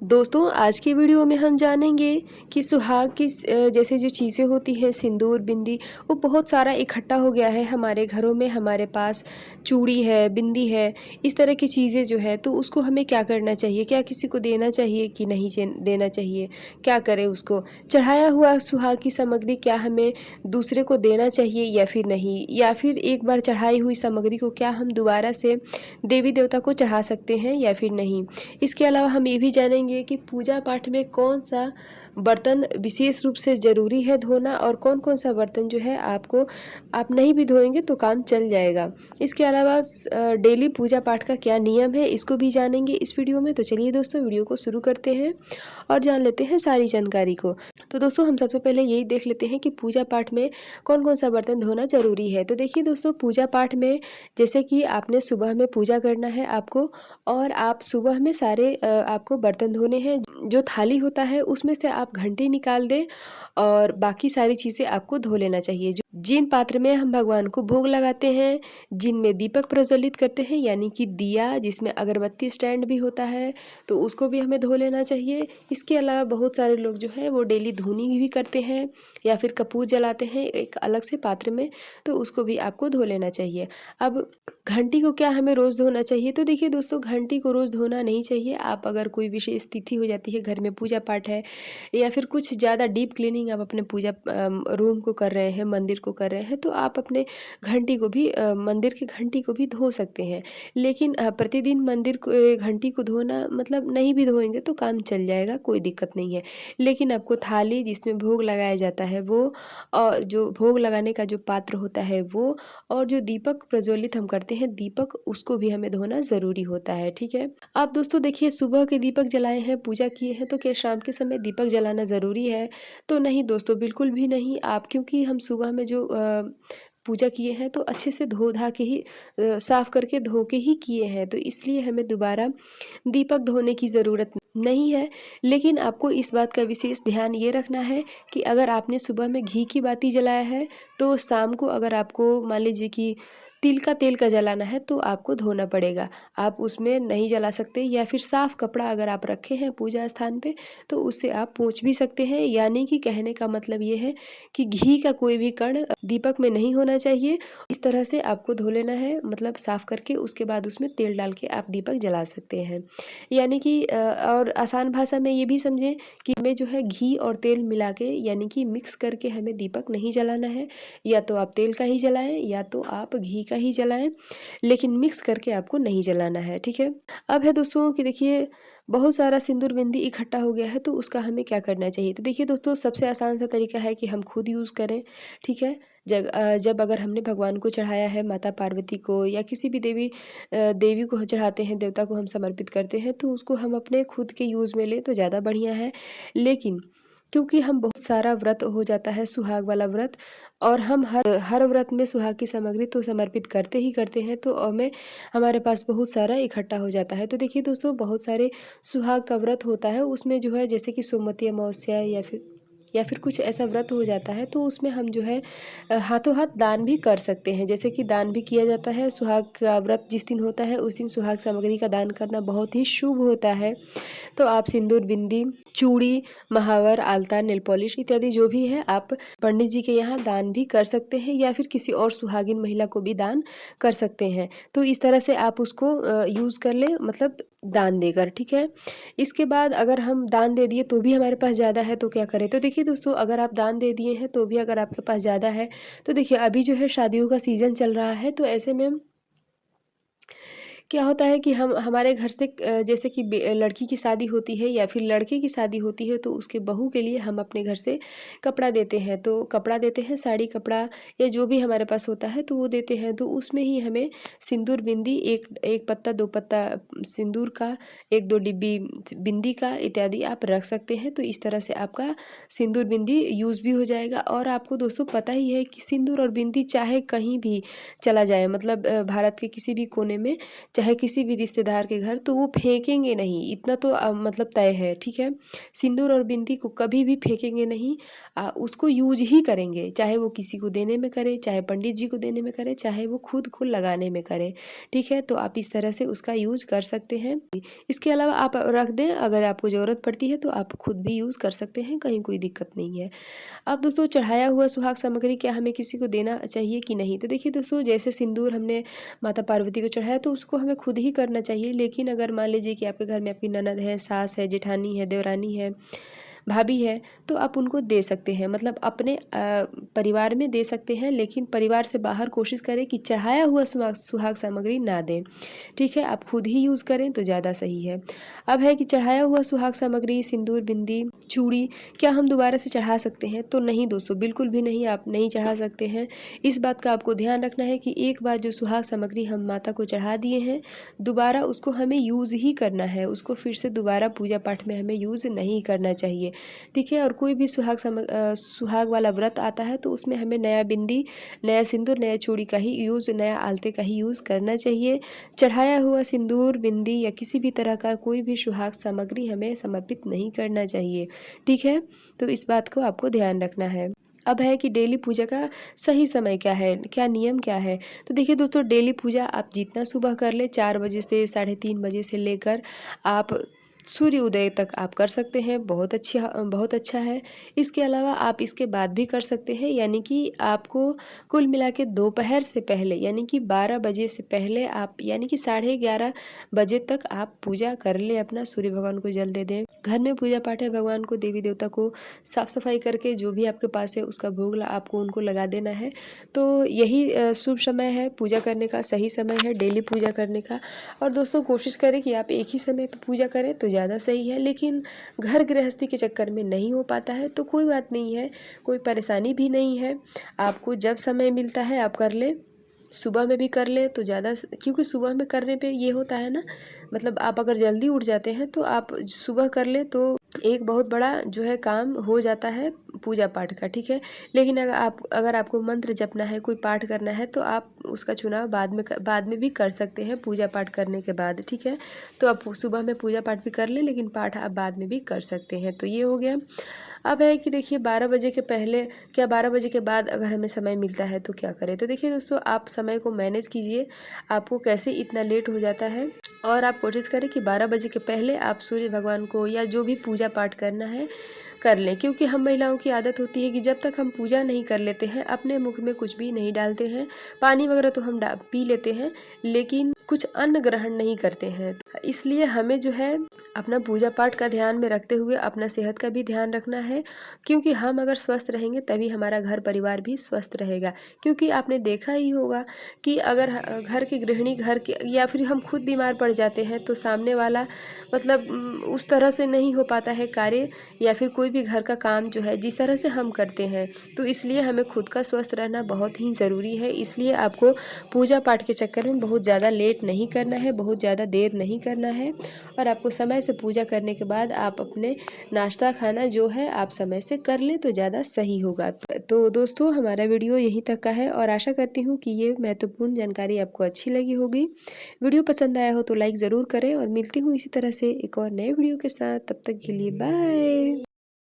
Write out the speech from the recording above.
दोस्तों आज की वीडियो में हम जानेंगे कि सुहाग की जैसे जो चीज़ें होती हैं सिंदूर बिंदी वो बहुत सारा इकट्ठा हो गया है हमारे घरों में। हमारे पास चूड़ी है, बिंदी है, इस तरह की चीज़ें जो है तो उसको हमें क्या करना चाहिए? क्या किसी को देना चाहिए कि नहीं देना चाहिए? क्या करें उसको? चढ़ाया हुआ सुहाग की सामग्री क्या हमें दूसरे को देना चाहिए या फिर नहीं? या फिर एक बार चढ़ाई हुई सामग्री को क्या हम दोबारा से देवी देवता को चढ़ा सकते हैं या फिर नहीं? इसके अलावा हम ये भी जानेंगे कि पूजा पाठ में कौन सा बर्तन विशेष रूप से ज़रूरी है धोना और कौन कौन सा बर्तन जो है आप नहीं भी धोएंगे तो काम चल जाएगा। इसके अलावा डेली पूजा पाठ का क्या नियम है इसको भी जानेंगे इस वीडियो में। तो चलिए दोस्तों वीडियो को शुरू करते हैं और जान लेते हैं सारी जानकारी को। तो दोस्तों हम सबसे पहले यही देख लेते हैं कि पूजा पाठ में कौन कौन सा बर्तन धोना ज़रूरी है। तो देखिए दोस्तों पूजा पाठ में जैसे कि आपने सुबह में पूजा करना है आपको, और आप सुबह में सारे आपको बर्तन धोने हैं। जो थाली होता है उसमें से आप घंटी निकाल दें और बाकी सारी चीज़ें आपको धो लेना चाहिए। जो जिन पात्र में हम भगवान को भोग लगाते हैं, जिनमें दीपक प्रज्वलित करते हैं यानी कि दिया, जिसमें अगरबत्ती स्टैंड भी होता है तो उसको भी हमें धो लेना चाहिए। इसके अलावा बहुत सारे लोग जो है वो डेली धूनी भी करते हैं या फिर कपूर जलाते हैं एक अलग से पात्र में, तो उसको भी आपको धो लेना चाहिए। अब घंटी को क्या हमें रोज़ धोना चाहिए? तो देखिए दोस्तों घंटी को रोज़ धोना नहीं चाहिए। आप अगर कोई विशेष तिथि हो जाती है, घर में पूजा पाठ है या फिर कुछ ज़्यादा डीप क्लीनिंग आप अपने पूजा रूम को कर रहे हैं, मंदिर को कर रहे हैं, तो आप अपने घंटी को भी मंदिर की घंटी को भी धो सकते हैं। लेकिन प्रतिदिन मंदिर को घंटी को धोना मतलब नहीं भी धोएँगे तो काम चल जाएगा, कोई दिक्कत नहीं है। लेकिन आपको थाली जिसमें भोग लगाया जाता है वो, और जो भोग लगाने का जो पात्र होता है वो, और जो दीपक प्रज्वलित हम करते हैं दीपक, उसको भी हमें धोना ज़रूरी होता है, ठीक है? आप दोस्तों देखिए सुबह के दीपक जलाए हैं, पूजा किए हैं, तो क्या शाम के समय दीपक जलाना ज़रूरी है? तो नहीं दोस्तों, बिल्कुल भी नहीं। आप क्योंकि हम सुबह में जो पूजा किए हैं तो अच्छे से धो धा के ही साफ़ करके धो के ही किए हैं, तो इसलिए हमें दोबारा दीपक धोने की ज़रूरत नहीं है। लेकिन आपको इस बात का विशेष ध्यान ये रखना है कि अगर आपने सुबह में घी की बाती जलाया है तो शाम को अगर आपको मान लीजिए कि तिल का तेल का जलाना है तो आपको धोना पड़ेगा। आप उसमें नहीं जला सकते, या फिर साफ़ कपड़ा अगर आप रखे हैं पूजा स्थान पे तो उससे आप पोंछ भी सकते हैं। यानी कि कहने का मतलब ये है कि घी का कोई भी कण दीपक में नहीं होना चाहिए। इस तरह से आपको धो लेना है, मतलब साफ़ करके उसके बाद उसमें तेल डाल के आप दीपक जला सकते हैं। यानी कि और आसान भाषा में ये भी समझें कि हमें जो है घी और तेल मिला के यानी कि मिक्स करके हमें दीपक नहीं जलाना है। या तो आप तेल का ही जलाएं या तो आप घी का ही जलाएं, लेकिन मिक्स करके आपको नहीं जलाना है, ठीक है? अब है दोस्तों कि देखिए बहुत सारा सिंदूर बिंदी इकट्ठा हो गया है तो उसका हमें क्या करना चाहिए? तो देखिए दोस्तों सबसे आसान सा तरीका है कि हम खुद यूज़ करें, ठीक है? जब अगर हमने भगवान को चढ़ाया है, माता पार्वती को या किसी भी देवी को चढ़ाते हैं, देवता को हम समर्पित करते हैं, तो उसको हम अपने खुद के यूज़ में लें तो ज़्यादा बढ़िया है। लेकिन क्योंकि हम बहुत सारा व्रत हो जाता है सुहाग वाला व्रत, और हम हर हर व्रत में सुहाग की सामग्री तो समर्पित करते ही करते हैं, तो हमें हमारे पास बहुत सारा इकट्ठा हो जाता है। तो देखिए दोस्तों बहुत सारे सुहाग का व्रत होता है, उसमें जो है जैसे कि सोमवती अमावस्या या फिर कुछ ऐसा व्रत हो जाता है तो उसमें हम जो है हाथों हाथ दान भी कर सकते हैं। जैसे कि दान भी किया जाता है, सुहाग का व्रत जिस दिन होता है उस दिन सुहाग सामग्री का दान करना बहुत ही शुभ होता है। तो आप सिंदूर, बिंदी, चूड़ी, महावर, आलता, नेल पॉलिश इत्यादि जो भी है आप पंडित जी के यहाँ दान भी कर सकते हैं या फिर किसी और सुहागिन महिला को भी दान कर सकते हैं। तो इस तरह से आप उसको यूज़ कर लें, मतलब दान देकर, ठीक है? इसके बाद अगर हम दान दे दिए तो भी हमारे पास ज़्यादा है तो क्या करें? तो देखिए दोस्तों अगर आप दान दे दिए हैं तो भी अगर आपके पास ज़्यादा है तो देखिए अभी जो है शादियों का सीज़न चल रहा है, तो ऐसे में क्या होता है कि हम हमारे घर से जैसे कि लड़की की शादी होती है या फिर लड़के की शादी होती है तो उसके बहू के लिए हम अपने घर से कपड़ा देते हैं। तो कपड़ा देते हैं, साड़ी कपड़ा या जो भी हमारे पास होता है तो वो देते हैं। तो उसमें ही हमें सिंदूर बिंदी एक एक पत्ता 2 पत्ता सिंदूर का, 1-2 डिब्बी बिंदी का इत्यादि आप रख सकते हैं। तो इस तरह से आपका सिंदूर बिंदी यूज़ भी हो जाएगा। और आपको दोस्तों पता ही है कि सिंदूर और बिंदी चाहे कहीं भी चला जाए, मतलब भारत के किसी भी कोने में चाहे किसी भी रिश्तेदार के घर, तो वो फेंकेंगे नहीं, इतना तो मतलब तय है, ठीक है। सिंदूर और बिंदी को कभी भी फेंकेंगे नहीं, उसको यूज ही करेंगे, चाहे वो किसी को देने में करे, चाहे पंडित जी को देने में करे, चाहे वो खुद को लगाने में करे, ठीक है। तो आप इस तरह से उसका यूज कर सकते हैं। इसके अलावा आप रख दें, अगर आपको ज़रूरत पड़ती है तो आप खुद भी यूज़ कर सकते हैं, कहीं कोई दिक्कत नहीं है। अब दोस्तों, चढ़ाया हुआ सुहाग सामग्री क्या हमें किसी को देना चाहिए कि नहीं? तो देखिए दोस्तों, जैसे सिंदूर हमने माता पार्वती को चढ़ाया तो उसको हमें खुद ही करना चाहिए, लेकिन अगर मान लीजिए कि आपके घर में आपकी ननद है, सास है, जेठानी है, देवरानी है, भाभी है, तो आप उनको दे सकते हैं, मतलब अपने परिवार में दे सकते हैं, लेकिन परिवार से बाहर कोशिश करें कि चढ़ाया हुआ सुहाग सुहाग सामग्री ना दें, ठीक है। आप खुद ही यूज़ करें तो ज़्यादा सही है। अब है कि चढ़ाया हुआ सुहाग सामग्री, सिंदूर, बिंदी, चूड़ी, क्या हम दोबारा से चढ़ा सकते हैं? तो नहीं दोस्तों, बिल्कुल भी नहीं, आप नहीं चढ़ा सकते हैं। इस बात का आपको ध्यान रखना है कि एक बार जो सुहाग सामग्री हम माता को चढ़ा दिए हैं, दोबारा उसको हमें यूज़ ही करना है, उसको फिर से दोबारा पूजा पाठ में हमें यूज़ नहीं करना चाहिए, ठीक है। और कोई भी सुहाग वाला व्रत आता है तो उसमें हमें नया बिंदी, नया सिंदूर, नया चूड़ी का ही यूज़, नया आलते का ही यूज़ करना चाहिए। चढ़ाया हुआ सिंदूर, बिंदी या किसी भी तरह का कोई भी सुहाग सामग्री हमें समर्पित नहीं करना चाहिए, ठीक है। तो इस बात को आपको ध्यान रखना है। अब है कि डेली पूजा का सही समय क्या है, क्या नियम क्या है? तो देखिए दोस्तों, डेली पूजा आप जितना सुबह कर लें, 4 बजे से 3:30 बजे से लेकर आप सूर्य उदय तक आप कर सकते हैं, बहुत अच्छा है। इसके अलावा आप इसके बाद भी कर सकते हैं, यानी कि आपको कुल मिला के दोपहर से पहले, यानी कि 12 बजे से पहले आप, यानी कि 11:30 बजे तक आप पूजा कर लें, अपना सूर्य भगवान को जल दे दें। घर में पूजा पाठ है, भगवान को, देवी देवता को साफ़ सफाई करके जो भी आपके पास है उसका भोग आपको उनको लगा देना है। तो यही शुभ समय है पूजा करने का, सही समय है डेली पूजा करने का। और दोस्तों, कोशिश करें कि आप एक ही समय पे पूजा करें तो ज़्यादा सही है, लेकिन घर गृहस्थी के चक्कर में नहीं हो पाता है तो कोई बात नहीं है, कोई परेशानी भी नहीं है। आपको जब समय मिलता है आप कर लें, सुबह में भी कर लें तो ज़्यादा, क्योंकि सुबह में करने पे ये होता है ना, मतलब आप अगर जल्दी उठ जाते हैं तो आप सुबह कर लें तो एक बहुत बड़ा जो है काम हो जाता है पूजा पाठ का, ठीक है। लेकिन अगर आपको मंत्र जपना है, कोई पाठ करना है, तो आप उसका चुनाव बाद में भी कर सकते हैं, पूजा पाठ करने के बाद, ठीक है। तो आप सुबह में पूजा पाठ भी कर लें, लेकिन पाठ आप बाद में भी कर सकते हैं। तो ये हो गया। अब है कि देखिए 12 बजे के पहले, क्या 12 बजे के बाद अगर हमें समय मिलता है तो क्या करें? तो देखिए दोस्तों, आप समय को मैनेज कीजिए, आपको कैसे इतना लेट हो जाता है, और आप कोशिश करें कि 12 बजे के पहले आप सूर्य भगवान को या जो भी पूजा पाठ करना है कर लें, क्योंकि हम महिलाओं की आदत होती है कि जब तक हम पूजा नहीं कर लेते हैं, अपने मुख में कुछ भी नहीं डालते हैं, पानी वगैरह तो हम पी लेते हैं, लेकिन कुछ अन्न ग्रहण नहीं करते हैं। इसलिए हमें जो है अपना पूजा पाठ का ध्यान में रखते हुए अपना सेहत का भी ध्यान रखना है, क्योंकि हम अगर स्वस्थ रहेंगे तभी हमारा घर परिवार भी स्वस्थ रहेगा। क्योंकि आपने देखा ही होगा कि अगर घर की गृहिणी, घर के, या फिर हम खुद बीमार पड़ जाते हैं तो सामने वाला, मतलब उस तरह से नहीं हो पाता है कार्य, या फिर कोई भी घर का काम जो है जिस तरह से हम करते हैं। तो इसलिए हमें खुद का स्वस्थ रहना बहुत ही ज़रूरी है। इसलिए आपको पूजा पाठ के चक्कर में बहुत ज़्यादा लेट नहीं करना है, बहुत ज़्यादा देर नहीं करना है, और आपको समय से पूजा करने के बाद आप अपने नाश्ता खाना जो है आप समय से कर लें तो ज़्यादा सही होगा। तो दोस्तों, हमारा वीडियो यहीं तक का है, और आशा करती हूँ कि ये महत्वपूर्ण जानकारी आपको अच्छी लगी होगी। वीडियो पसंद आया हो तो लाइक ज़रूर करें, और मिलती हूँ इसी तरह से एक और नए वीडियो के साथ। तब तक के लिए बाय।